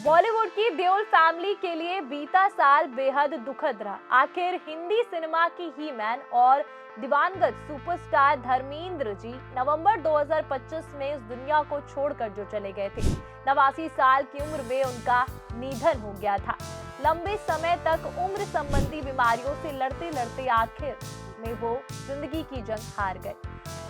बॉलीवुड की देओल फैमिली के लिए बीता साल बेहद दुखद रहा। आखिर हिंदी सिनेमा की ही मैन और दिवंगत सुपरस्टार धर्मेंद्र जी नवंबर 2025 में इस दुनिया को छोड़कर जो चले गए थे। 89 साल की उम्र में उनका निधन हो गया था। लंबे समय तक उम्र संबंधी बीमारियों से लड़ते लड़ते आखिर में वो जिंदगी की जंग हार गए।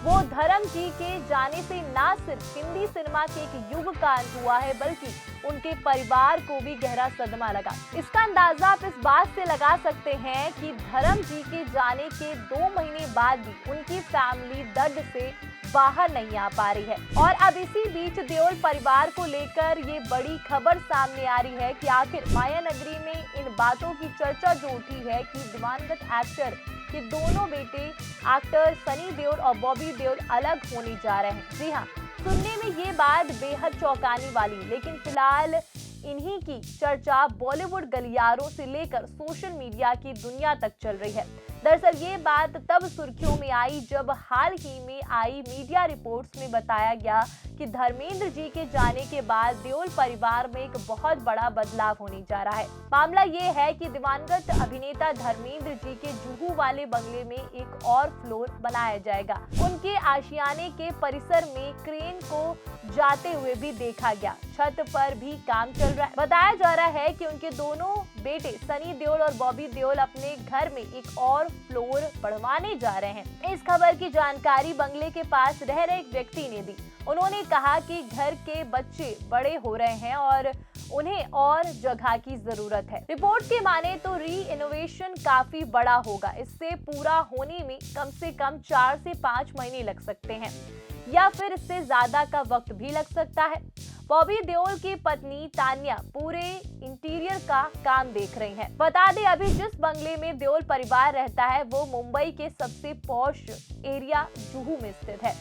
वो धर्म जी के जाने से ना सिर्फ हिंदी सिनेमा के एक युग का अंत हुआ है, बल्कि उनके परिवार को भी गहरा सदमा लगा। इसका अंदाजा आप इस बात से लगा सकते हैं कि धर्म जी के जाने के 2 महीने बाद भी उनकी फैमिली दर्द से बाहर नहीं आ पा रही है। और अब इसी बीच देओल परिवार को लेकर ये बड़ी खबर सामने आ रही है कि आखिर माया नगरी में इन बातों की चर्चा जो उठी है कि दिवंगत एक्टर के दोनों बेटे एक्टर सनी देओल और बॉबी देओल अलग होने जा रहे हैं। जी हाँ, सुनने में ये बात बेहद चौंकाने वाली, लेकिन फिलहाल इन्हीं की चर्चा बॉलीवुड गलियारों से लेकर सोशल मीडिया की दुनिया तक चल रही है। दरअसल ये बात तब सुर्खियों में आई जब हाल ही में आई मीडिया रिपोर्ट्स में बताया गया कि धर्मेंद्र जी के जाने के बाद देओल परिवार में एक बहुत बड़ा बदलाव होने जा रहा है। मामला ये है कि दिवंगत अभिनेता धर्मेंद्र जी के जुहू वाले बंगले में एक और फ्लोर बनाया जाएगा। उनके आशियाने के परिसर में क्रेन को जाते हुए भी देखा गया। छत पर भी काम चल रहा है। बताया जा रहा है कि उनके दोनों बेटे सनी देओल और बॉबी देओल अपने घर में एक और फ्लोर बढ़वाने जा रहे हैं। इस खबर की जानकारी बंगले के पास रह रहे एक व्यक्ति ने दी। उन्होंने कहा कि घर के बच्चे बड़े हो रहे हैं और उन्हें और जगह की जरूरत है। रिपोर्ट के माने तो री इनोवेशन काफी बड़ा होगा। इससे पूरा होने में कम से कम 4 से 5 महीने लग सकते हैं या फिर इससे ज्यादा का वक्त भी लग सकता है। बॉबी देओल की पत्नी तान्या पूरे इंटीरियर का काम देख रही हैं। बता दें, अभी जिस बंगले में देओल परिवार रहता है वो मुंबई के सबसे पॉश एरिया जुहू में स्थित है।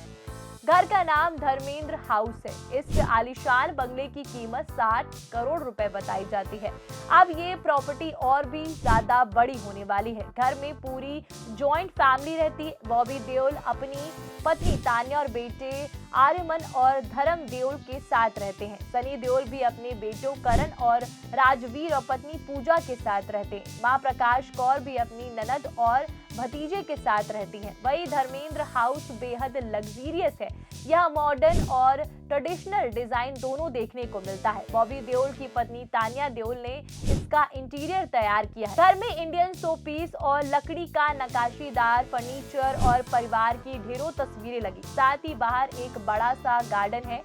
घर का नाम धर्मेंद्र हाउस है। इस आलीशान बंगले की कीमत 60 करोड़ रुपए बताई जाती है। अब ये प्रॉपर्टी और भी ज्यादा बड़ी होने वाली है। घर में पूरी जॉइंट फैमिली रहती है। बॉबी देओल अपनी पत्नी तान्या और बेटे आर्यमन और धर्म देओल के साथ रहते हैं। सनी देओल भी अपने बेटों करण और राजवीर और पत्नी पूजा के साथ रहते हैं। मां प्रकाश कौर भी अपनी ननद और भतीजे के साथ रहती हैं। वही धर्मेंद्र हाउस बेहद लग्जरियस है। यह मॉडर्न और ट्रेडिशनल डिजाइन दोनों देखने को मिलता है। बॉबी देओल की पत्नी तान्या देओल ने इसका इंटीरियर तैयार किया है। घर में इंडियन शोपीस और लकड़ी का नक्काशीदार फर्नीचर और परिवार की ढेरों तस्वीरें लगी। साथ ही बाहर एक बड़ा सा गार्डन है।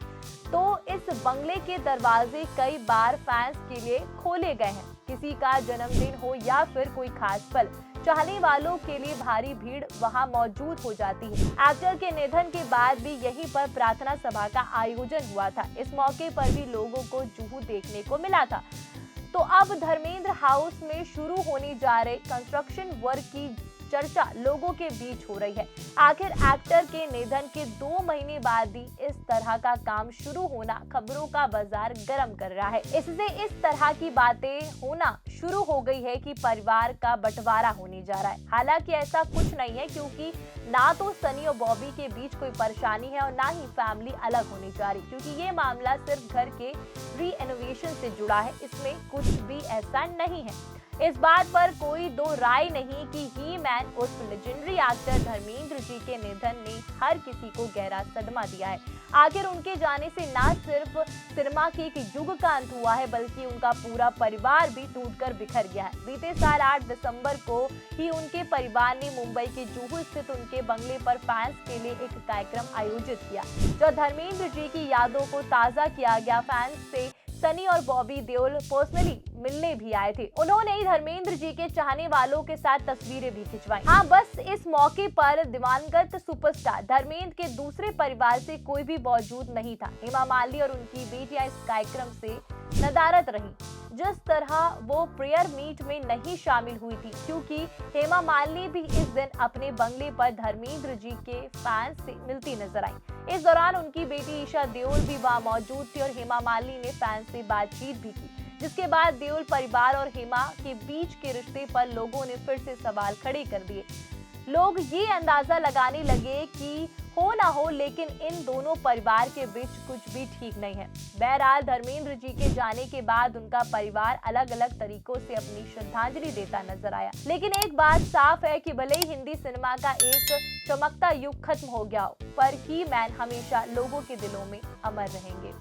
तो इस बंगले के दरवाजे कई बार फैंस के लिए खोले गए हैं। किसी का जन्मदिन हो या फिर कोई खास पल, चाहने वालों के लिए भारी भीड़ वहां मौजूद हो जाती है। एक्टर के निधन के बाद भी यहीं पर प्रार्थना सभा का आयोजन हुआ था। इस मौके पर भी लोगों को जुहू देखने को मिला था। तो अब धर्मेंद्र हाउस में शुरू होने जा रहे कंस्ट्रक्शन वर्क की चर्चा लोगों के बीच हो रही है। आखिर एक्टर के निधन के 2 महीने बाद भी इस तरह का काम शुरू होना खबरों का बाजार गर्म कर रहा है। इससे इस तरह की बातें होना शुरू हो गई है कि परिवार का बंटवारा होने जा रहा है। हालांकि ऐसा कुछ नहीं है, क्योंकि ना तो सनी और बॉबी के बीच कोई परेशानी है और ना ही फैमिली अलग होने जा रही, क्योंकि ये मामला सिर्फ घर के री इनोवेशन से जुड़ा है। इसमें कुछ भी ऐसा नहीं है। इस बात पर कोई दो राय नहीं कि ही मैन उर्फ लेजेंडरी एक्टर धर्मेंद्र जी के निधन ने हर किसी को गहरा सदमा दिया है। आखिर उनके जाने से ना सिर्फ सिनेमा के एक युग का अंत हुआ है, बल्कि उनका पूरा परिवार भी टूटकर बिखर गया है। बीते साल 8 दिसंबर को ही उनके परिवार ने मुंबई के जुहू स्थित उनके बंगले पर फैंस के लिए एक कार्यक्रम आयोजित किया, जो धर्मेंद्र जी की यादों को ताजा किया गया। फैंस से सनी और बॉबी देओल पर्सनली मिलने भी आए थे। उन्होंने ही धर्मेंद्र जी के चाहने वालों के साथ तस्वीरें भी खिंचवाई। हाँ, बस इस मौके पर दिवंगत सुपरस्टार धर्मेंद्र के दूसरे परिवार से कोई भी मौजूद नहीं था। हेमा मालिनी और उनकी बेटियां इस कार्यक्रम से नदारद रहीं। जिस तरह वो प्रेयर मीट में नहीं शामिल हुई थी, क्योंकि हेमा मालिनी भी इस दिन अपने बंगले पर धर्मेंद्र जी के फैंस से मिलती नजर आई। इस दौरान उनकी बेटी ईशा देओल भी वहां मौजूद थी और हेमा मालिनी ने फैंस से बातचीत भी की, जिसके बाद देओल परिवार और हेमा के बीच के रिश्ते पर लोगों ने फिर से सवाल खड़े कर दिए। लोग ये अंदाजा लगाने लगे कि हो ना हो लेकिन इन दोनों परिवार के बीच कुछ भी ठीक नहीं है। बहरहाल धर्मेंद्र जी के जाने के बाद उनका परिवार अलग अलग तरीकों से अपनी श्रद्धांजलि देता नजर आया। लेकिन एक बात साफ है कि भले ही हिंदी सिनेमा का एक चमकता युग खत्म हो गया हो, पर ही मैन हमेशा लोगों के दिलों में अमर रहेंगे।